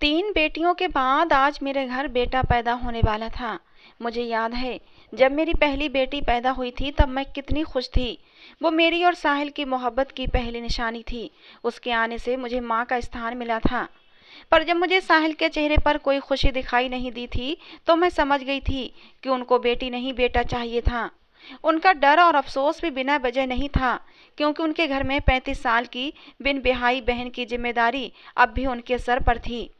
3 बेटियों के बाद आज मेरे घर बेटा पैदा होने वाला था। मुझे याद है, जब मेरी पहली बेटी पैदा हुई थी तब मैं कितनी खुश थी। वो मेरी और साहिल की मोहब्बत की पहली निशानी थी। उसके आने से मुझे माँ का स्थान मिला था। पर जब मुझे साहिल के चेहरे पर कोई खुशी दिखाई नहीं दी थी, तो मैं समझ गई थी कि उनको बेटी नहीं बेटा चाहिए था। उनका डर और अफसोस भी बिना वजह नहीं था, क्योंकि उनके घर में 35 साल की बिन ब्याही बहन की जिम्मेदारी अब भी उनके सर पर थी।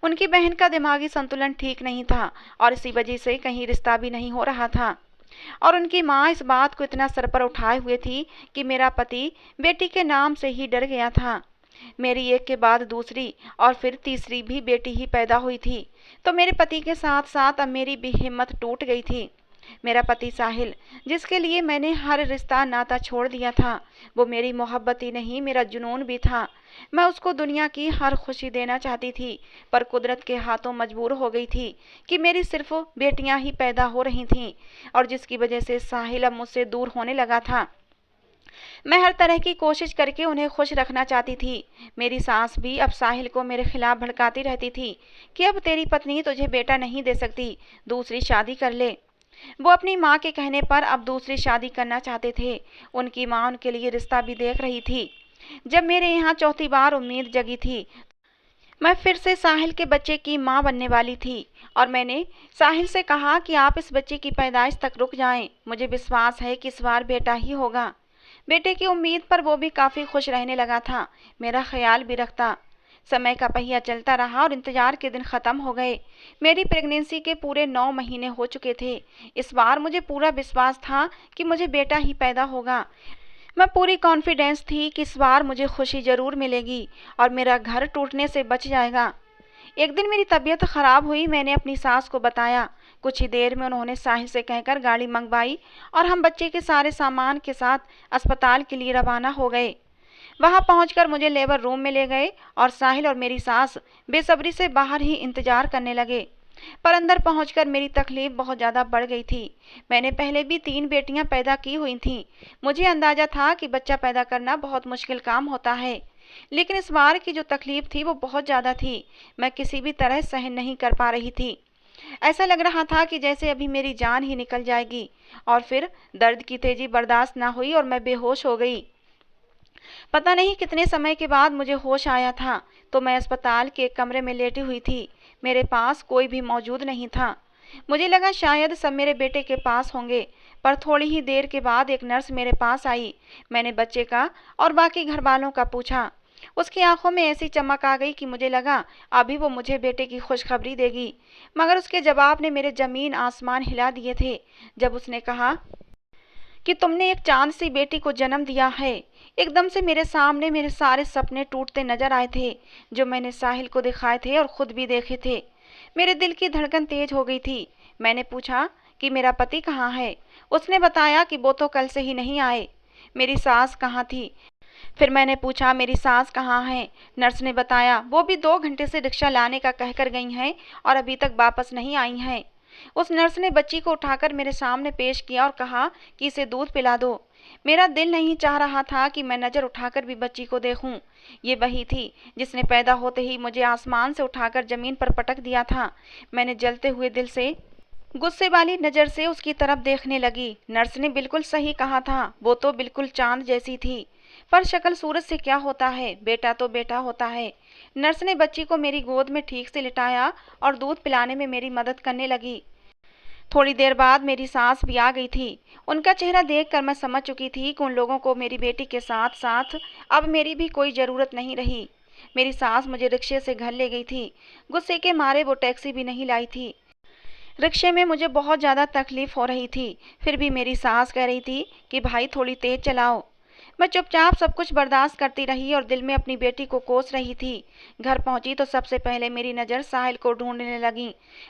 उनकी बहन का दिमागी संतुलन ठीक नहीं था और इसी वजह से कहीं रिश्ता भी नहीं हो रहा था। और उनकी माँ इस बात को इतना सर पर उठाए हुए थी कि मेरा पति बेटी के नाम से ही डर गया था। मेरी एक के बाद दूसरी और फिर तीसरी भी बेटी ही पैदा हुई थी, तो मेरे पति के साथ साथ अब मेरी भी हिम्मत टूट गई थी। मेरा पति साहिल, जिसके लिए मैंने हर रिश्ता नाता छोड़ दिया था, वो मेरी मोहब्बत ही नहीं मेरा जुनून भी था। मैं उसको दुनिया की हर खुशी देना चाहती थी, पर कुदरत के हाथों मजबूर हो गई थी कि मेरी सिर्फ बेटियां ही पैदा हो रही थीं, और जिसकी वजह से साहिल अब मुझसे दूर होने लगा था। मैं हर तरह की कोशिश करके उन्हें खुश रखना चाहती थी। मेरी सास भी अब साहिल को मेरे खिलाफ भड़काती रहती थी कि अब तेरी पत्नी तुझे बेटा नहीं दे सकती, दूसरी शादी कर ले। वो अपनी माँ के कहने पर अब दूसरी शादी करना चाहते थे। उनकी माँ उनके लिए रिश्ता भी देख रही थी। जब मेरे यहाँ चौथी बार उम्मीद जगी थी, मैं फिर से साहिल के बच्चे की माँ बनने वाली थी, और मैंने साहिल से कहा कि आप इस बच्चे की पैदाइश तक रुक जाएं। मुझे विश्वास है कि इस बार बेटा ही होगा। बेटे की उम्मीद पर वो भी काफ़ी खुश रहने लगा था, मेरा ख्याल भी रखता। समय का पहिया चलता रहा और इंतजार के दिन ख़त्म हो गए। मेरी प्रेगनेंसी के पूरे 9 महीने हो चुके थे। इस बार मुझे पूरा विश्वास था कि मुझे बेटा ही पैदा होगा। मैं पूरी कॉन्फिडेंस थी कि इस बार मुझे खुशी ज़रूर मिलेगी और मेरा घर टूटने से बच जाएगा। एक दिन मेरी तबीयत ख़राब हुई। मैंने अपनी सास को बताया। कुछ ही देर में उन्होंने साहिल से कहकर गाड़ी मंगवाई और हम बच्चे के सारे सामान के साथ अस्पताल के लिए रवाना हो गए। वहां पहुंचकर मुझे लेबर रूम में ले गए और साहिल और मेरी सास बेसब्री से बाहर ही इंतजार करने लगे। पर अंदर पहुंचकर मेरी तकलीफ बहुत ज़्यादा बढ़ गई थी। मैंने पहले भी 3 बेटियां पैदा की हुई थीं। मुझे अंदाजा था कि बच्चा पैदा करना बहुत मुश्किल काम होता है, लेकिन इस बार की जो तकलीफ थी वो बहुत ज़्यादा थी। मैं किसी भी तरह सहन नहीं कर पा रही थी। ऐसा लग रहा था कि जैसे अभी मेरी जान ही निकल जाएगी। और फिर दर्द की तेजी बर्दाश्त ना हुई और मैं बेहोश हो गई। पता नहीं कितने समय के बाद मुझे होश आया था, तो मैं अस्पताल के एक कमरे में लेटी हुई थी। मेरे पास कोई भी मौजूद नहीं था। मुझे लगा शायद सब मेरे बेटे के पास होंगे, पर थोड़ी ही देर के बाद एक नर्स मेरे पास आई। मैंने बच्चे का और बाकी घर वालों का पूछा। उसकी आंखों में ऐसी चमक आ गई कि मुझे लगा अभी वो मुझे बेटे की खुशखबरी देगी, मगर उसके जवाब ने मेरे जमीन आसमान हिला दिए थे। जब उसने कहा कि तुमने एक चांद सी बेटी को जन्म दिया है, एकदम से मेरे सामने मेरे सारे सपने टूटते नजर आए थे, जो मैंने साहिल को दिखाए थे और खुद भी देखे थे। मेरे दिल की धड़कन तेज हो गई थी। मैंने पूछा कि मेरा पति कहाँ है। उसने बताया कि वो तो कल से ही नहीं आए। मेरी सास कहाँ थी? फिर मैंने पूछा मेरी सास कहाँ है। नर्स ने बताया वो भी 2 घंटे से रिक्शा लाने का कहकर गई हैं और अभी तक वापस नहीं आई हैं। उस नर्स ने बच्ची को उठाकर मेरे सामने पेश किया और कहा कि इसे दूध पिला दो। मेरा दिल नहीं चाह रहा था कि मैं नज़र उठाकर भी बच्ची को देखूं। ये वही थी जिसने पैदा होते ही मुझे आसमान से उठाकर ज़मीन पर पटक दिया था। मैंने जलते हुए दिल से गुस्से वाली नज़र से उसकी तरफ देखने लगी। नर्स ने बिल्कुल सही कहा था, वो तो बिल्कुल चांद जैसी थी। पर शक्ल सूरत से क्या होता है, बेटा तो बेटा होता है। नर्स ने बच्ची को मेरी गोद में ठीक से लिटाया और दूध पिलाने में मेरी मदद करने लगी। थोड़ी देर बाद मेरी सास भी आ गई थी। उनका चेहरा देखकर मैं समझ चुकी थी कि उन लोगों को मेरी बेटी के साथ साथ अब मेरी भी कोई ज़रूरत नहीं रही। मेरी सास मुझे रिक्शे से घर ले गई थी। गुस्से के मारे वो टैक्सी भी नहीं लाई थी। रिक्शे में मुझे बहुत ज़्यादा तकलीफ़ हो रही थी, फिर भी मेरी सास कह रही थी कि भाई थोड़ी तेज़ चलाओ। मैं चुपचाप सब कुछ बर्दाश्त करती रही और दिल में अपनी बेटी को कोस रही थी। घर पहुंची तो सबसे पहले मेरी नज़र साहिल को ढूंढने लगी,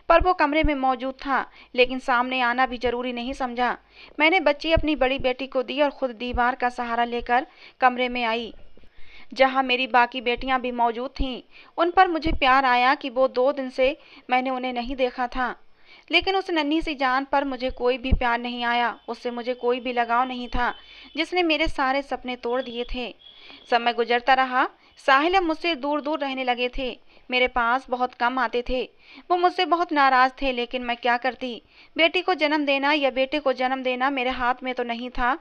पर वो कमरे में मौजूद था, लेकिन सामने आना भी ज़रूरी नहीं समझा। मैंने बच्ची अपनी बड़ी बेटी को दी और खुद दीवार का सहारा लेकर कमरे में आई, जहाँ मेरी बाकी बेटियाँ भी मौजूद थीं। उन पर मुझे प्यार आया कि वो 2 दिन से मैंने उन्हें नहीं देखा था, लेकिन उस नन्ही सी जान पर मुझे कोई भी प्यार नहीं आया। उससे मुझे कोई भी लगाव नहीं था, जिसने मेरे सारे सपने तोड़ दिए थे। समय गुजरता रहा। साहिल अब मुझसे दूर दूर रहने लगे थे, मेरे पास बहुत कम आते थे। वो मुझसे बहुत नाराज थे, लेकिन मैं क्या करती। बेटी को जन्म देना या बेटे को जन्म देना मेरे हाथ में तो नहीं था।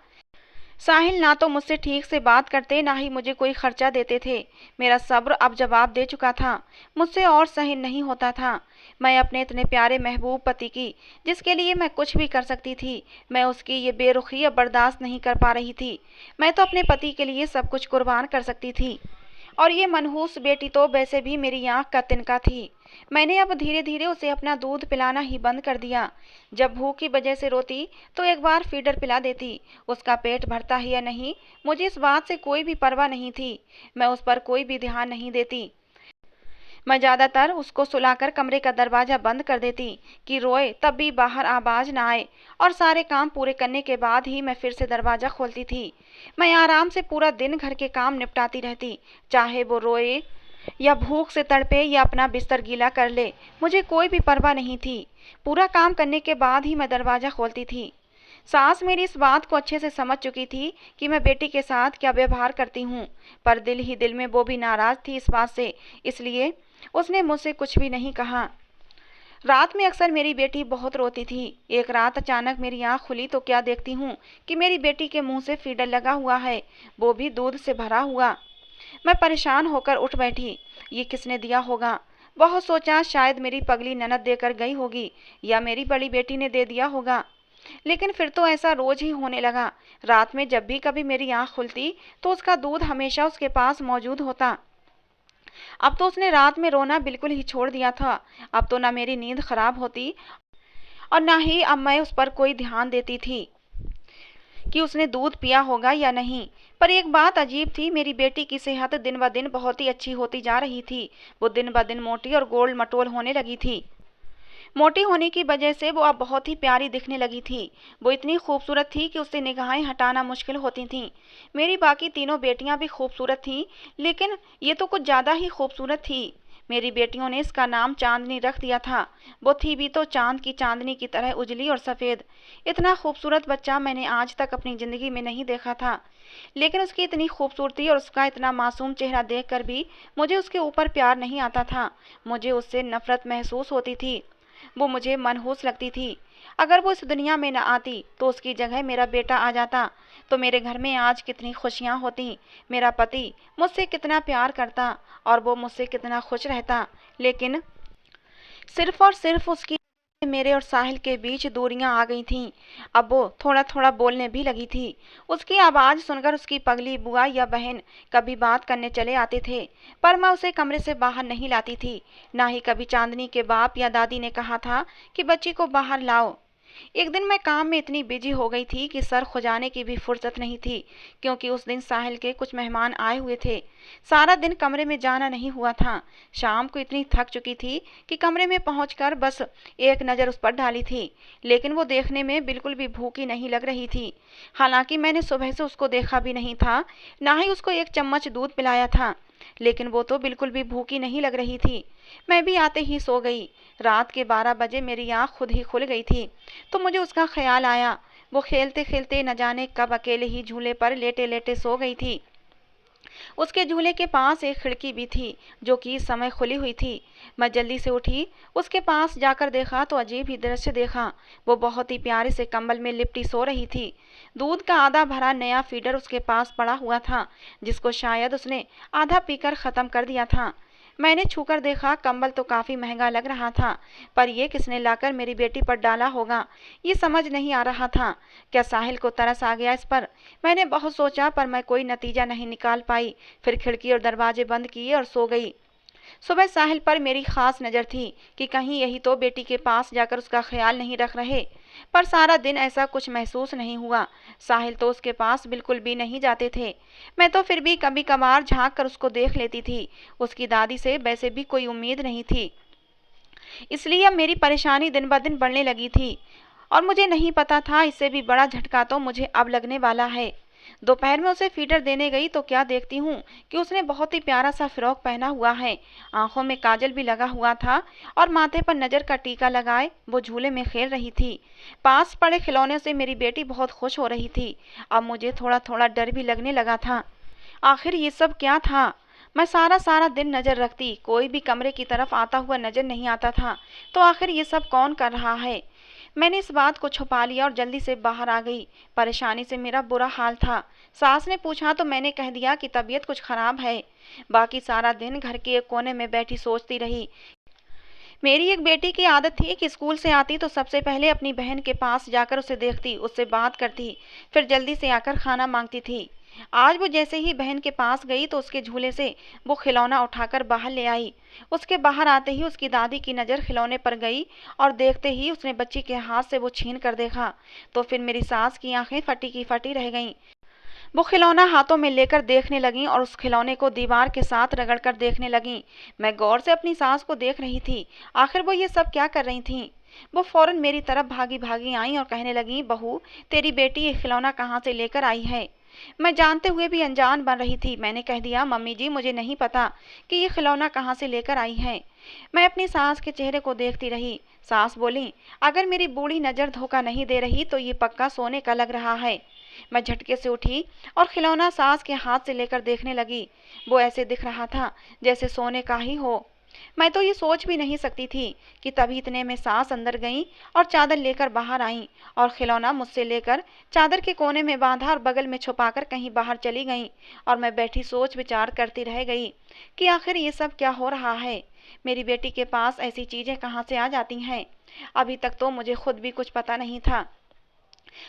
साहिल ना तो मुझसे ठीक से बात करते, ना ही मुझे कोई खर्चा देते थे। मेरा सब्र अब जवाब दे चुका था, मुझसे और सहन नहीं होता था। मैं अपने इतने प्यारे महबूब पति की, जिसके लिए मैं कुछ भी कर सकती थी, मैं उसकी ये बेरुखी अब बर्दाश्त नहीं कर पा रही थी। मैं तो अपने पति के लिए सब कुछ कुर्बान कर सकती थी, और ये मनहूस बेटी तो वैसे भी मेरी आंख का तिनका थी। मैंने अब धीरे धीरे उसे अपना दूध पिलाना ही बंद कर दिया। जब भूख की वजह से रोती तो एक बार फीडर पिला देती। उसका पेट भरता है या नहीं, मुझे इस बात से कोई भी परवाह नहीं थी। मैं उस पर कोई भी ध्यान नहीं देती। मैं ज़्यादातर उसको सुलाकर कमरे का दरवाज़ा बंद कर देती कि रोए तब भी बाहर आवाज़ ना आए, और सारे काम पूरे करने के बाद ही मैं फिर से दरवाज़ा खोलती थी। मैं आराम से पूरा दिन घर के काम निपटाती रहती, चाहे वो रोए या भूख से तड़पे या अपना बिस्तर गीला कर ले, मुझे कोई भी परवाह नहीं थी। पूरा काम करने के बाद ही मैं दरवाज़ा खोलती थी। सास मेरी इस बात को अच्छे से समझ चुकी थी कि मैं बेटी के साथ क्या व्यवहार करती हूँ, पर दिल ही दिल में वो भी नाराज़ थी इस बात से, इसलिए उसने मुझसे कुछ भी नहीं कहा। रात में अक्सर मेरी बेटी बहुत रोती थी। एक रात अचानक मेरी आँख खुली तो क्या देखती हूँ कि मेरी बेटी के मुंह से फीडर लगा हुआ है, वो भी दूध से भरा हुआ। मैं परेशान होकर उठ बैठी। ये किसने दिया होगा? बहुत सोचा, शायद मेरी पगली ननद देकर गई होगी या मेरी बड़ी बेटी ने दे दिया होगा। लेकिन फिर तो ऐसा रोज ही होने लगा। रात में जब भी कभी मेरी आँख खुलती तो उसका दूध हमेशा उसके पास मौजूद होता। अब तो उसने रात में रोना बिल्कुल ही छोड़ दिया था। अब तो ना मेरी नींद खराब होती और ना ही अब मैं उस पर कोई ध्यान देती थी कि उसने दूध पिया होगा या नहीं। पर एक बात अजीब थी, मेरी बेटी की सेहत दिन ब दिन बहुत ही अच्छी होती जा रही थी। वो दिन ब दिन मोटी और गोल मटोल होने लगी थी। मोटी होने की वजह से वो अब बहुत ही प्यारी दिखने लगी थी। वो इतनी खूबसूरत थी कि उससे निगाहें हटाना मुश्किल होती थीं। मेरी बाकी तीनों बेटियां भी खूबसूरत थीं, लेकिन ये तो कुछ ज़्यादा ही खूबसूरत थी। मेरी बेटियों ने इसका नाम चांदनी रख दिया था। वो थी भी तो चांद की चांदनी की तरह उजली और सफ़ेद। इतना खूबसूरत बच्चा मैंने आज तक अपनी ज़िंदगी में नहीं देखा था। लेकिन उसकी इतनी खूबसूरती और उसका इतना मासूम चेहरा देखकर भी मुझे उसके ऊपर प्यार नहीं आता था। मुझे उससे नफरत महसूस होती थी। वो मुझे मनहूस लगती थी। अगर वो इस दुनिया में न आती तो उसकी जगह मेरा बेटा आ जाता तो मेरे घर में आज कितनी खुशियाँ होती। मेरा पति मुझसे कितना प्यार करता और वो मुझसे कितना खुश रहता। लेकिन सिर्फ और सिर्फ उसकी मेरे और साहिल के बीच दूरियां आ गई थीं। अब वो थोड़ा थोड़ा बोलने भी लगी थी। उसकी आवाज़ सुनकर उसकी पगली बुआ या बहन कभी बात करने चले आते थे, पर मैं उसे कमरे से बाहर नहीं लाती थी। ना ही कभी चांदनी के बाप या दादी ने कहा था कि बच्ची को बाहर लाओ। एक दिन मैं काम में इतनी बिजी हो गई थी कि सर खुजाने की भी फुर्सत नहीं थी, क्योंकि उस दिन साहिल के कुछ मेहमान आए हुए थे। सारा दिन कमरे में जाना नहीं हुआ था। शाम को इतनी थक चुकी थी कि कमरे में पहुंचकर बस एक नज़र उस पर डाली थी, लेकिन वो देखने में बिल्कुल भी भूखी नहीं लग रही थी। हालांकि मैंने सुबह से उसको देखा भी नहीं था, ना ही उसको एक चम्मच दूध पिलाया था, लेकिन वो तो बिल्कुल भी भूखी नहीं लग रही थी। मैं भी आते ही सो गई। रात के 12 बजे मेरी आँख खुद ही खुल गई थी तो मुझे उसका ख्याल आया। वो खेलते खेलते न जाने कब अकेले ही झूले पर लेटे लेटे सो गई थी। उसके झूले के पास एक खिड़की भी थी जो कि इस समय खुली हुई थी। मैं जल्दी से उठी, उसके पास जाकर देखा तो अजीब ही दृश्य देखा। वो बहुत ही प्यारे से कंबल में लिपटी सो रही थी। दूध का आधा भरा नया फीडर उसके पास पड़ा हुआ था, जिसको शायद उसने आधा पीकर ख़त्म कर दिया था। मैंने छूकर देखा, कंबल तो काफ़ी महंगा लग रहा था, पर यह किसने लाकर मेरी बेटी पर डाला होगा, ये समझ नहीं आ रहा था। क्या साहिल को तरस आ गया इस पर? मैंने बहुत सोचा, पर मैं कोई नतीजा नहीं निकाल पाई। फिर खिड़की और दरवाजे बंद किए और सो गई। सुबह साहिल पर मेरी खास नज़र थी कि कहीं यही तो बेटी के पास जाकर उसका ख्याल नहीं रख रहे, पर सारा दिन ऐसा कुछ महसूस नहीं हुआ। साहिल तो उसके पास बिल्कुल भी नहीं जाते थे। मैं तो फिर भी कभी कभार झांक कर उसको देख लेती थी। उसकी दादी से वैसे भी कोई उम्मीद नहीं थी, इसलिए अब मेरी परेशानी दिन ब दिन बढ़ने लगी थी, और मुझे नहीं पता था इससे भी बड़ा झटका तो मुझे अब लगने वाला है। दोपहर में उसे फीडर देने गई तो क्या देखती हूँ कि उसने बहुत ही प्यारा सा फ्रॉक पहना हुआ है। आंखों में काजल भी लगा हुआ था और माथे पर नज़र का टीका लगाए वो झूले में खेल रही थी। पास पड़े खिलौने से मेरी बेटी बहुत खुश हो रही थी। अब मुझे थोड़ा थोड़ा डर भी लगने लगा था। आखिर ये सब क्या था? मैं सारा सारा दिन नजर रखती, कोई भी कमरे की तरफ आता हुआ नजर नहीं आता था। तो आखिर ये सब कौन कर रहा है? मैंने इस बात को छुपा लिया और जल्दी से बाहर आ गई। परेशानी से मेरा बुरा हाल था। सास ने पूछा तो मैंने कह दिया कि तबीयत कुछ खराब है। बाकी सारा दिन घर के एक कोने में बैठी सोचती रही। मेरी एक बेटी की आदत थी कि स्कूल से आती तो सबसे पहले अपनी बहन के पास जाकर उसे देखती, उससे बात करती, फिर जल्दी से आकर खाना मांगती थी। आज वो जैसे ही बहन के पास गई तो उसके झूले से वो खिलौना उठाकर बाहर ले आई। उसके बाहर आते ही उसकी दादी की नज़र खिलौने पर गई और देखते ही उसने बच्ची के हाथ से वो छीन कर देखा तो फिर मेरी सास की आंखें फटी की फटी रह गईं। वो खिलौना हाथों में लेकर देखने लगीं और उस खिलौने को दीवार के साथ रगड़कर देखने लगीं। मैं गौर से अपनी सास को देख रही थी। आखिर वो ये सब क्या कर रही थीं? वो फौरन मेरी तरफ भागी भागी आईं और कहने लगीं, बहू, तेरी बेटी ये खिलौना कहाँ से लेकर आई है? मैं जानते हुए भी अनजान बन रही थी। मैंने कह दिया, मम्मी जी, मुझे नहीं पता कि ये खिलौना कहाँ से लेकर आई है। मैं अपनी सास के चेहरे को देखती रही। सास बोली, अगर मेरी बूढ़ी नज़र धोखा नहीं दे रही तो ये पक्का सोने का लग रहा है। मैं झटके से उठी और खिलौना सास के हाथ से लेकर देखने लगी। वो ऐसे दिख रहा था जैसे सोने का ही हो। मैं तो ये सोच भी नहीं सकती थी कि तभी इतने में सास अंदर गईं और चादर लेकर बाहर आईं और खिलौना मुझसे लेकर चादर के कोने में बांधा और बगल में छुपाकर कहीं बाहर चली गईं। और मैं बैठी सोच विचार करती रह गई कि आखिर ये सब क्या हो रहा है। मेरी बेटी के पास ऐसी चीज़ें कहाँ से आ जाती हैं? अभी तक तो मुझे खुद भी कुछ पता नहीं था।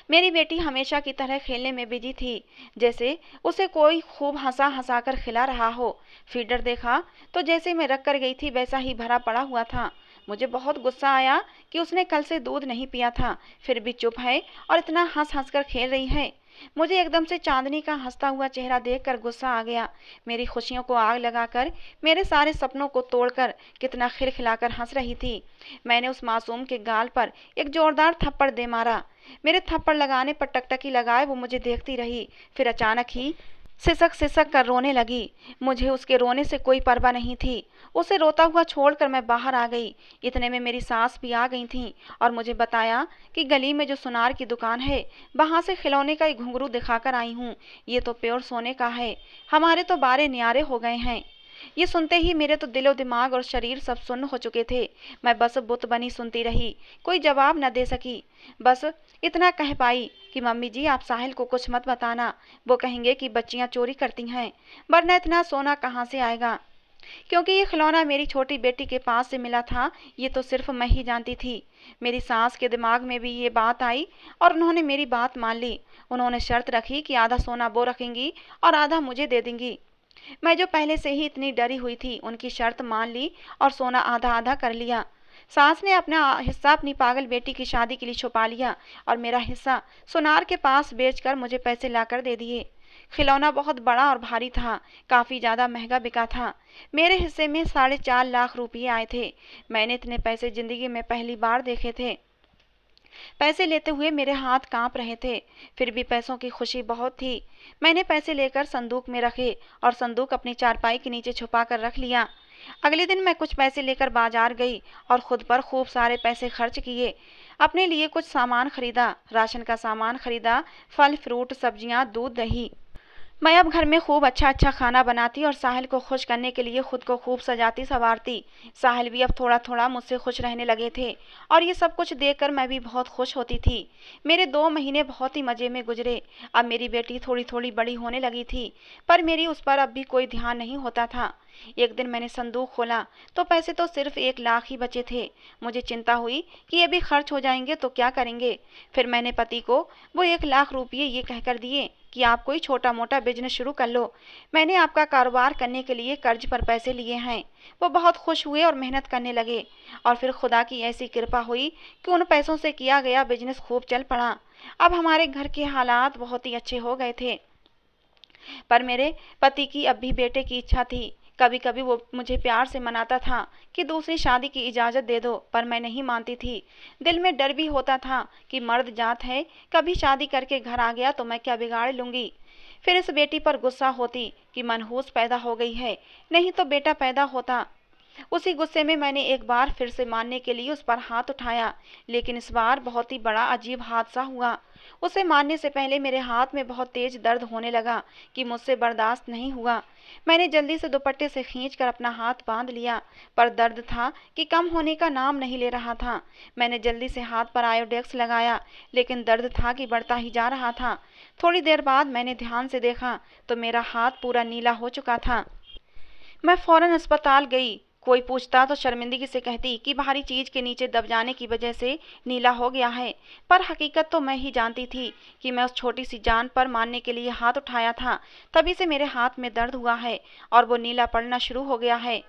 मेरी बेटी हमेशा की तरह खेलने में बिजी थी, जैसे उसे कोई खूब हंसा हंसा कर खिला रहा हो। फीडर देखा तो जैसे मैं रख कर गई थी वैसा ही भरा पड़ा हुआ था। मुझे बहुत गुस्सा आया कि उसने कल से दूध नहीं पिया था, फिर भी चुप है और इतना हंस हंस कर खेल रही है। मुझे एकदम से चांदनी का हंसता हुआ चेहरा देखकर गुस्सा आ गया। मेरी खुशियों को आग लगाकर, मेरे सारे सपनों को तोड़कर कितना खिलखिलाकर हंस रही थी। मैंने उस मासूम के गाल पर एक जोरदार थप्पड़ दे मारा। मेरे थप्पड़ लगाने पर टकटकी लगाए वो मुझे देखती रही, फिर अचानक ही सिसक सिसक कर रोने लगी। मुझे उसके रोने से कोई परवाह नहीं थी। उसे रोता हुआ छोड़कर मैं बाहर आ गई। इतने में मेरी सास भी आ गई थीं और मुझे बताया कि गली में जो सुनार की दुकान है वहाँ से खिलौने का एक घुंघरू दिखाकर आई हूँ। ये तो प्योर सोने का है। हमारे तो बारे न्यारे हो गए हैं। ये सुनते ही मेरे तो दिलो दिमाग और शरीर सब सुन्न हो चुके थे। मैं बस बुत बनी सुनती रही, कोई जवाब न दे सकी। बस इतना कह पाई कि मम्मी जी, आप साहिल को कुछ मत बताना, वो कहेंगे कि बच्चियां चोरी करती हैं, वरना इतना सोना कहाँ से आएगा। क्योंकि ये खिलौना मेरी छोटी बेटी के पास से मिला था, ये तो सिर्फ मैं ही जानती थी। मेरी सास के दिमाग में भी ये बात आई और उन्होंने मेरी बात मान ली। उन्होंने शर्त रखी कि आधा सोना वो रखेंगी और आधा मुझे दे देंगी। मैं जो पहले से ही इतनी डरी हुई थी, उनकी शर्त मान ली और सोना आधा आधा कर लिया। सास ने अपना हिस्सा अपनी पागल बेटी की शादी के लिए छुपा लिया और मेरा हिस्सा सुनार के पास बेचकर मुझे पैसे लाकर दे दिए। खिलौना बहुत बड़ा और भारी था, काफ़ी ज़्यादा महंगा बिका था। मेरे हिस्से में 4.5 लाख रुपये आए थे। मैंने इतने पैसे ज़िंदगी में पहली बार देखे थे। पैसे लेते हुए मेरे हाथ कांप रहे थे, फिर भी पैसों की खुशी बहुत थी। मैंने पैसे लेकर संदूक में रखे और संदूक अपनी चारपाई के नीचे छुपा कर रख लिया। अगले दिन मैं कुछ पैसे लेकर बाजार गई और खुद पर खूब सारे पैसे खर्च किए। अपने लिए कुछ सामान खरीदा, राशन का सामान खरीदा, फल फ्रूट सब्जियां, दूध दही। मैं अब घर में खूब अच्छा अच्छा खाना बनाती और साहिल को खुश करने के लिए खुद को खूब सजाती संवारती। साहिल भी अब थोड़ा थोड़ा मुझसे खुश रहने लगे थे और ये सब कुछ देखकर मैं भी बहुत खुश होती थी। मेरे 2 महीने बहुत ही मज़े में गुजरे। अब मेरी बेटी थोड़ी थोड़ी बड़ी होने लगी थी, पर मेरी उस पर अब भी कोई ध्यान नहीं होता था। एक दिन मैंने संदूक खोला तो पैसे तो सिर्फ 1 लाख ही बचे थे। मुझे चिंता हुई कि ये भी खर्च हो जाएंगे तो क्या करेंगे। फिर मैंने पति को वो 1 लाख रुपये ये कहकर दिए कि आप कोई छोटा मोटा बिजनेस शुरू कर लो। मैंने आपका कारोबार करने के लिए कर्ज पर पैसे लिए हैं। वो बहुत खुश हुए और मेहनत करने लगे और फिर खुदा की ऐसी कृपा हुई कि उन पैसों से किया गया बिजनेस खूब चल पड़ा। अब हमारे घर के हालात बहुत ही अच्छे हो गए थे। पर मेरे पति की अब भी बेटे की इच्छा थी। कभी कभी वो मुझे प्यार से मनाता था कि दूसरी शादी की इजाज़त दे दो, पर मैं नहीं मानती थी। दिल में डर भी होता था कि मर्द जात है, कभी शादी करके घर आ गया तो मैं क्या बिगाड़ लूँगी। फिर इस बेटी पर गुस्सा होती कि मनहूस पैदा हो गई है, नहीं तो बेटा पैदा होता। उसी गुस्से में मैंने एक बार फिर से मारने के लिए उस पर हाथ उठाया, लेकिन इस बार बहुत ही बड़ा अजीब हादसा हुआ। उसे मारने से पहले मेरे हाथ में बहुत तेज दर्द होने लगा कि मुझसे बर्दाश्त नहीं हुआ। मैंने जल्दी से दुपट्टे से खींचकर अपना हाथ बांध लिया, पर दर्द था कि कम होने का नाम नहीं ले रहा था। मैंने जल्दी से हाथ पर आयोडेक्स लगाया, लेकिन दर्द था कि बढ़ता ही जा रहा था। थोड़ी देर बाद मैंने ध्यान से देखा तो मेरा हाथ पूरा नीला हो चुका था। मैं फौरन अस्पताल गई। कोई पूछता तो शर्मिंदगी से कहती कि भारी चीज के नीचे दब जाने की वजह से नीला हो गया है, पर हकीकत तो मैं ही जानती थी कि मैं उस छोटी सी जान पर मारने के लिए हाथ उठाया था। तभी से मेरे हाथ में दर्द हुआ है और वो नीला पड़ना शुरू हो गया है।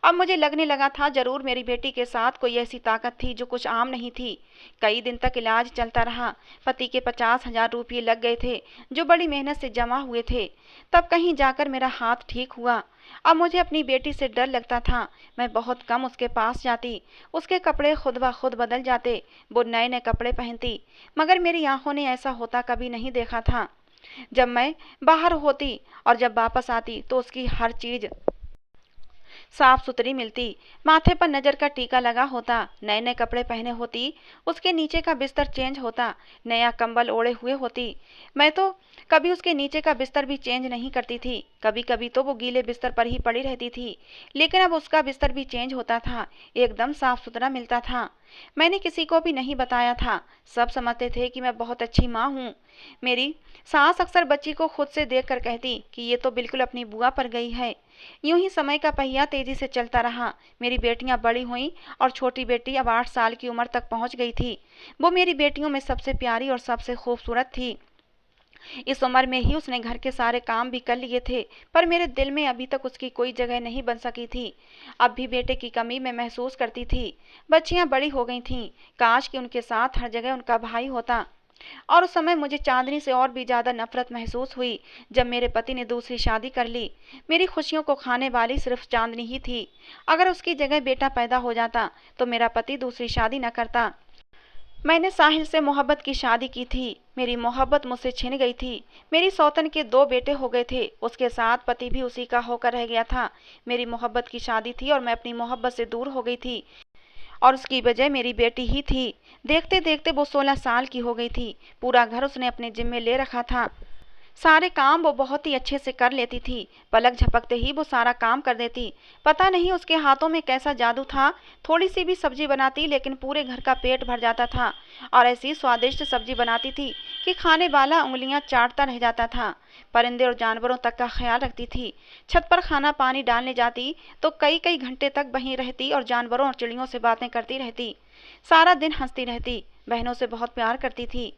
अब मुझे लगने लगा था जरूर मेरी बेटी के साथ कोई ऐसी ताकत थी जो कुछ आम नहीं थी। कई दिन तक इलाज चलता रहा। पति के 50,000 रुपये लग गए थे, जो बड़ी मेहनत से जमा हुए थे। तब कहीं जाकर मेरा हाथ ठीक हुआ। अब मुझे अपनी बेटी से डर लगता था। मैं बहुत कम उसके पास जाती। उसके कपड़े खुद ब खुद बदल जाते। वो नए नए कपड़े पहनती, मगर मेरी आंखों ने ऐसा होता कभी नहीं देखा था। जब मैं बाहर होती और जब वापस आती तो उसकी हर चीज साफ सुथरी मिलती। माथे पर नजर का टीका लगा होता, नए नए कपड़े पहने होती, उसके नीचे का बिस्तर चेंज होता, नया कंबल ओढ़े हुए होती। मैं तो कभी उसके नीचे का बिस्तर भी चेंज नहीं करती थी। कभी कभी तो वो गीले बिस्तर पर ही पड़ी रहती थी, लेकिन अब उसका बिस्तर भी चेंज होता था, एकदम साफ सुथरा मिलता था। मैंने किसी को भी नहीं बताया था। सब समझते थे कि मैं बहुत अच्छी माँ हूँ। मेरी सास अक्सर बच्ची को खुद से देखकर कहती कि ये तो बिल्कुल अपनी बुआ पर गई है। यूं ही समय का पहिया तेजी से चलता रहा। मेरी बेटियां बड़ी हुईं और छोटी बेटी अब 8 साल की उम्र तक पहुंच गई थी। वो मेरी बेटियों में सबसे प्यारी और सबसे खूबसूरत थी। इस उम्र में ही उसने घर के सारे काम भी कर लिए थे, पर मेरे दिल में अभी तक उसकी कोई जगह नहीं बन सकी थी। अब भी बेटे की कमी मैं महसूस करती थी। बच्चियां बड़ी हो गई थीं, काश कि उनके साथ हर जगह उनका भाई होता। और उस समय मुझे चांदनी से और भी ज्यादा नफरत महसूस हुई जब मेरे पति ने दूसरी शादी कर ली। मेरी खुशियों को खाने वाली सिर्फ चांदनी ही थी। अगर उसकी जगह बेटा पैदा हो जाता तो मेरा पति दूसरी शादी न करता। मैंने साहिल से मोहब्बत की शादी की थी। मेरी मोहब्बत मुझसे छिन गई थी। मेरी सौतन के 2 बेटे हो गए थे, उसके साथ पति भी उसी का होकर रह गया था। मेरी मोहब्बत की शादी थी और मैं अपनी मोहब्बत से दूर हो गई थी, और उसकी वजह मेरी बेटी ही थी। देखते देखते वो 16 साल की हो गई थी। पूरा घर उसने अपने जिम्मे ले रखा था। सारे काम वो बहुत ही अच्छे से कर लेती थी। पलक झपकते ही वो सारा काम कर देती। पता नहीं उसके हाथों में कैसा जादू था। थोड़ी सी भी सब्जी बनाती लेकिन पूरे घर का पेट भर जाता था, और ऐसी स्वादिष्ट सब्जी बनाती थी कि खाने वाला उंगलियां चाटता रह जाता था। परिंदे और जानवरों तक का ख्याल रखती थी। छत पर खाना पानी डालने जाती तो कई कई घंटे तक वहीं रहती और जानवरों और चिड़ियों से बातें करती रहती। सारा दिन हंसती रहती। बहनों से बहुत प्यार करती थी।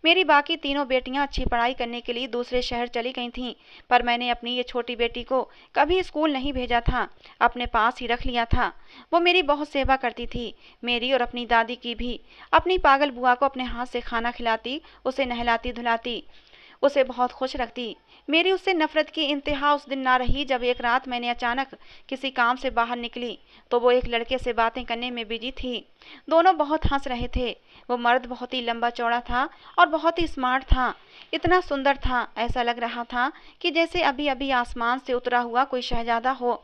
मेरी बाकी तीनों बेटियां अच्छी पढ़ाई करने के लिए दूसरे शहर चली गई थीं, पर मैंने अपनी ये छोटी बेटी को कभी स्कूल नहीं भेजा था, अपने पास ही रख लिया था। वो मेरी बहुत सेवा करती थी, मेरी और अपनी दादी की भी। अपनी पागल बुआ को अपने हाथ से खाना खिलाती, उसे नहलाती धुलाती, उसे बहुत खुश रखती। मेरी उससे नफरत की इंतहा उस दिन ना रही जब एक रात मैंने अचानक किसी काम से बाहर निकली तो वो एक लड़के से बातें करने में बिजी थी। दोनों बहुत हंस रहे थे। वो मर्द बहुत ही लंबा चौड़ा था और बहुत ही स्मार्ट था। इतना सुंदर था, ऐसा लग रहा था कि जैसे अभी अभी आसमान से उतरा हुआ कोई शहजादा हो।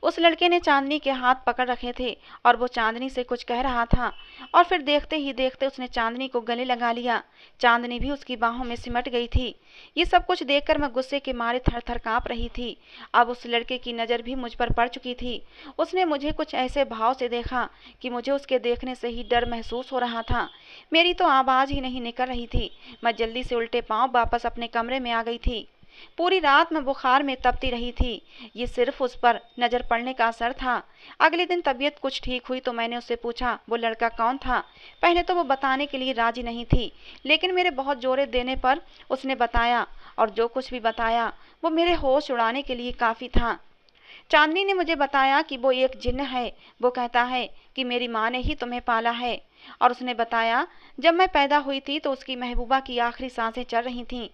उस लड़के ने चांदनी के हाथ पकड़ रखे थे और वो चांदनी से कुछ कह रहा था, और फिर देखते ही देखते उसने चांदनी को गले लगा लिया। चांदनी भी उसकी बाहों में सिमट गई थी। ये सब कुछ देखकर मैं गुस्से के मारे थर थर कांप रही थी। अब उस लड़के की नज़र भी मुझ पर पड़ चुकी थी। उसने मुझे कुछ ऐसे भाव से देखा कि मुझे उसके देखने से ही डर महसूस हो रहा था। मेरी तो आवाज़ ही नहीं निकल रही थी। मैं जल्दी से उल्टे पांव वापस अपने कमरे में आ गई थी। पूरी रात मैं बुखार में तपती रही थी। ये सिर्फ उस पर नजर पड़ने का असर था। अगले दिन तबीयत कुछ ठीक हुई तो मैंने उससे पूछा वो लड़का कौन था। पहले तो वो बताने के लिए राजी नहीं थी, लेकिन मेरे बहुत जोरे देने पर उसने बताया, और जो कुछ भी बताया वो मेरे होश उड़ाने के लिए काफ़ी था। चांदनी ने मुझे बताया कि वो एक जिन्न है। वो कहता है कि मेरी माँ ने ही तुम्हें पाला है, और उसने बताया जब मैं पैदा हुई थी तो उसकी महबूबा की आखिरी सांसें चल रही थीं।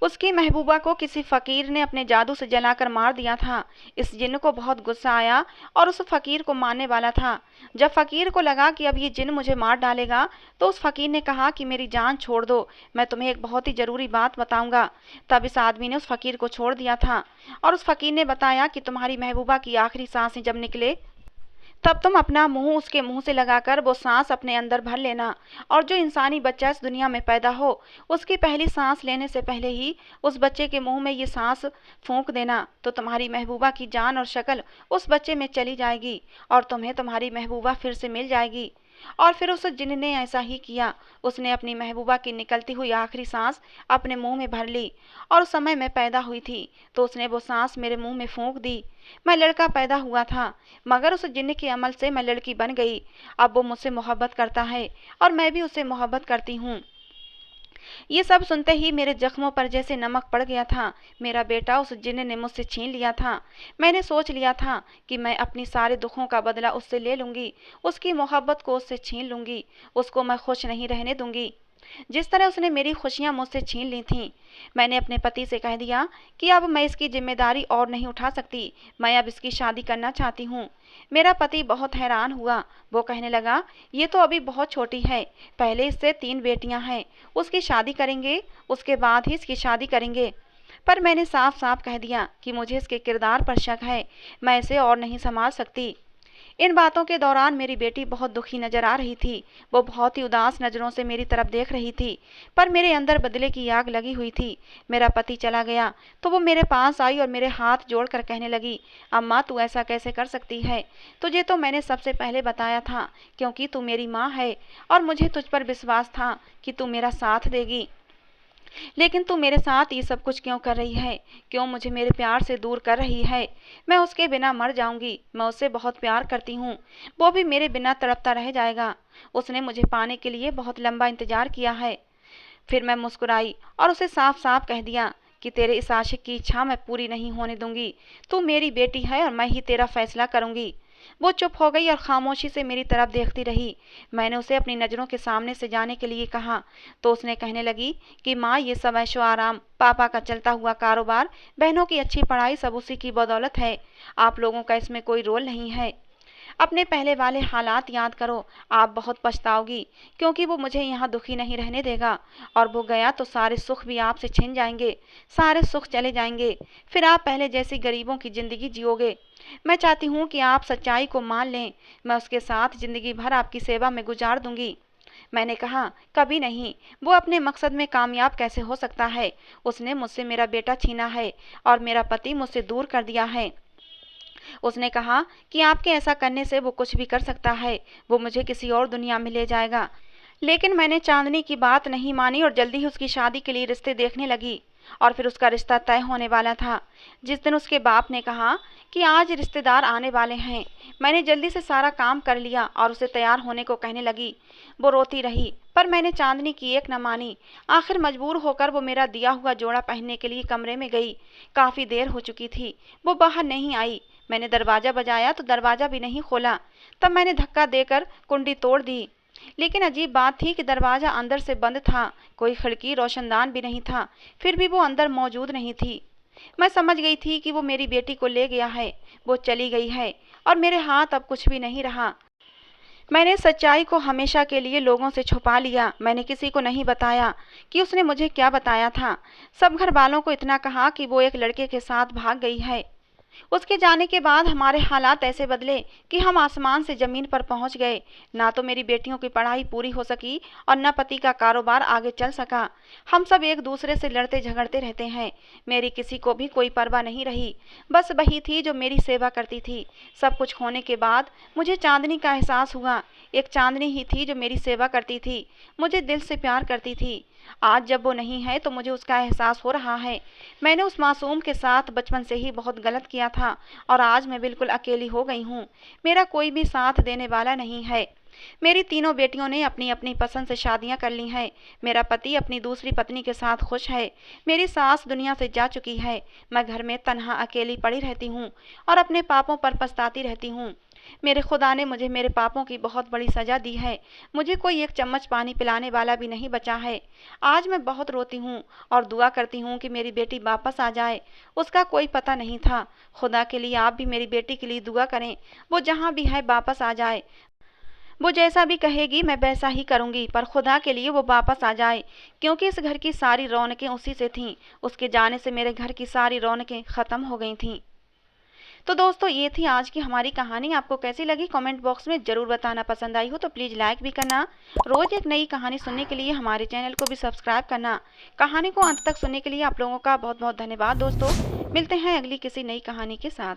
उसकी महबूबा को किसी फ़कीर ने अपने जादू से जलाकर मार दिया था। इस जिन्न को बहुत गुस्सा आया और उस फ़कीर को मारने वाला था। जब फ़कीर को लगा कि अब ये जिन्न मुझे मार डालेगा, तो उस फ़कीर ने कहा कि मेरी जान छोड़ दो, मैं तुम्हें एक बहुत ही ज़रूरी बात बताऊंगा। तब इस आदमी ने उस फ़कीर को छोड़ दिया था और उस फ़कीर ने बताया कि तुम्हारी महबूबा की आखिरी सांसें जब निकले, तब तुम अपना मुंह उसके मुंह से लगाकर वो सांस अपने अंदर भर लेना, और जो इंसानी बच्चा इस दुनिया में पैदा हो, उसकी पहली सांस लेने से पहले ही उस बच्चे के मुंह में ये सांस फूंक देना, तो तुम्हारी महबूबा की जान और शक्ल उस बच्चे में चली जाएगी और तुम्हें तुम्हारी महबूबा फिर से मिल जाएगी। और फिर उस जिन्न ने ऐसा ही किया। उसने अपनी महबूबा की निकलती हुई आखिरी सांस अपने मुंह में भर ली, और उस समय मैं पैदा हुई थी तो उसने वो सांस मेरे मुंह में फूंक दी। मैं लड़का पैदा हुआ था, मगर उस जिन्न के अमल से मैं लड़की बन गई। अब वो मुझसे मोहब्बत करता है और मैं भी उससे मोहब्बत करती हूँ। ये सब सुनते ही मेरे जख्मों पर जैसे नमक पड़ गया था। मेरा बेटा उस जिन्न ने मुझसे छीन लिया था। मैंने सोच लिया था कि मैं अपनी सारे दुखों का बदला उससे ले लूंगी, उसकी मोहब्बत को उससे छीन लूंगी, उसको मैं खुश नहीं रहने दूंगी जिस तरह उसने मेरी खुशियां मुझसे छीन ली थीं। मैंने अपने पति से कह दिया कि अब मैं इसकी जिम्मेदारी और नहीं उठा सकती, मैं अब इसकी शादी करना चाहती हूँ। मेरा पति बहुत हैरान हुआ। वो कहने लगा, ये तो अभी बहुत छोटी है, पहले इससे 3 बेटियां हैं, उसकी शादी करेंगे, उसके बाद ही इसकी शादी करेंगे। पर मैंने साफ साफ कह दिया कि मुझे इसके किरदार पर शक है, मैं इसे और नहीं संभाल सकती। इन बातों के दौरान मेरी बेटी बहुत दुखी नजर आ रही थी। वो बहुत ही उदास नजरों से मेरी तरफ देख रही थी, पर मेरे अंदर बदले की आग लगी हुई थी। मेरा पति चला गया तो वो मेरे पास आई और मेरे हाथ जोड़कर कहने लगी, अम्मा तू ऐसा कैसे कर सकती है? तुझे तो मैंने सबसे पहले बताया था, क्योंकि तू मेरी माँ है और मुझे तुझ पर विश्वास था कि तू मेरा साथ देगी। लेकिन तू मेरे साथ ये सब कुछ क्यों कर रही है? क्यों मुझे मेरे प्यार से दूर कर रही है? मैं उसके बिना मर जाऊंगी, मैं उससे बहुत प्यार करती हूँ, वो भी मेरे बिना तड़पता रह जाएगा। उसने मुझे पाने के लिए बहुत लंबा इंतजार किया है। फिर मैं मुस्कुराई और उसे साफ साफ कह दिया कि तेरे इस आशिक की इच्छा मैं पूरी नहीं होने दूंगी। तू मेरी बेटी है और मैं ही तेरा फैसला करूंगी। वो चुप हो गई और खामोशी से मेरी तरफ देखती रही। मैंने उसे अपनी नज़रों के सामने से जाने के लिए कहा तो उसने कहने लगी कि माँ, ये सब ऐशो आराम, पापा का चलता हुआ कारोबार, बहनों की अच्छी पढ़ाई सब उसी की बदौलत है। आप लोगों का इसमें कोई रोल नहीं है। अपने पहले वाले हालात याद करो, आप बहुत पछताओगी, क्योंकि वो मुझे यहाँ दुखी नहीं रहने देगा, और वो गया तो सारे सुख भी आपसे छिन जाएंगे, सारे सुख चले जाएंगे। फिर आप पहले जैसी गरीबों की ज़िंदगी जियोगे। मैं चाहती हूँ कि आप सच्चाई को मान लें, मैं उसके साथ ज़िंदगी भर आपकी सेवा में गुजार दूंगी। मैंने कहा, कभी नहीं, वो अपने मकसद में कामयाब कैसे हो सकता है? उसने मुझसे मेरा बेटा छीना है और मेरा पति मुझसे दूर कर दिया है। उसने कहा कि आपके ऐसा करने से वो कुछ भी कर सकता है, वो मुझे किसी और दुनिया में ले जाएगा। लेकिन मैंने चांदनी की बात नहीं मानी और जल्दी ही उसकी शादी के लिए रिश्ते देखने लगी। और फिर उसका रिश्ता तय होने वाला था। जिस दिन उसके बाप ने कहा कि आज रिश्तेदार आने वाले हैं, मैंने जल्दी से सारा काम कर लिया और उसे तैयार होने को कहने लगी। वो रोती रही, पर मैंने चांदनी की एक न मानी। आखिर मजबूर होकर वो मेरा दिया हुआ जोड़ा पहनने के लिए कमरे में गई। काफ़ी देर हो चुकी थी, वो बाहर नहीं आई। मैंने दरवाज़ा बजाया तो दरवाज़ा भी नहीं खोला। तब मैंने धक्का देकर कुंडी तोड़ दी। लेकिन अजीब बात थी कि दरवाज़ा अंदर से बंद था, कोई खिड़की रोशनदान भी नहीं था, फिर भी वो अंदर मौजूद नहीं थी। मैं समझ गई थी कि वो मेरी बेटी को ले गया है, वो चली गई है और मेरे हाथ अब कुछ भी नहीं रहा। मैंने सच्चाई को हमेशा के लिए लोगों से छुपा लिया। मैंने किसी को नहीं बताया कि उसने मुझे क्या बताया था। सब घर वालों को इतना कहा कि वो एक लड़के के साथ भाग गई है। उसके जाने के बाद हमारे हालात ऐसे बदले कि हम आसमान से ज़मीन पर पहुंच गए। ना तो मेरी बेटियों की पढ़ाई पूरी हो सकी और न पति का कारोबार आगे चल सका। हम सब एक दूसरे से लड़ते झगड़ते रहते हैं। मेरी किसी को भी कोई परवाह नहीं रही, बस वही थी जो मेरी सेवा करती थी। सब कुछ होने के बाद मुझे चांदनी का एहसास हुआ। एक चांदनी ही थी जो मेरी सेवा करती थी, मुझे दिल से प्यार करती थी। आज जब वो नहीं है तो मुझे उसका एहसास हो रहा है। मैंने उस मासूम के साथ बचपन से ही बहुत गलत किया था और आज मैं बिल्कुल अकेली हो गई हूँ। मेरा कोई भी साथ देने वाला नहीं है। मेरी तीनों बेटियों ने अपनी अपनी पसंद से शादियां कर ली हैं। मेरा पति अपनी दूसरी पत्नी के साथ खुश है। मेरी सास दुनिया से जा चुकी है। मैं घर में तन्हा अकेली पड़ी रहती हूँ और अपने पापों पर पछताती रहती हूँ। मेरे खुदा ने मुझे मेरे पापों की बहुत बड़ी सज़ा दी है। मुझे कोई एक चम्मच पानी पिलाने वाला भी नहीं बचा है। आज मैं बहुत रोती हूँ और दुआ करती हूँ कि मेरी बेटी वापस आ जाए। उसका कोई पता नहीं था। खुदा के लिए आप भी मेरी बेटी के लिए दुआ करें, वो जहाँ भी है वापस आ जाए। वो जैसा भी कहेगी मैं वैसा ही करूँगी, पर खुदा के लिए वो वापस आ जाए, क्योंकि इस घर की सारी रौनकें उसी से थीं। उसके जाने से मेरे घर की सारी रौनकें ख़त्म हो गई थीं। तो दोस्तों, ये थी आज की हमारी कहानी। आपको कैसी लगी कमेंट बॉक्स में ज़रूर बताना। पसंद आई हो तो प्लीज़ लाइक भी करना। रोज़ एक नई कहानी सुनने के लिए हमारे चैनल को भी सब्सक्राइब करना। कहानी को अंत तक सुनने के लिए आप लोगों का बहुत बहुत धन्यवाद दोस्तों। मिलते हैं अगली किसी नई कहानी के साथ।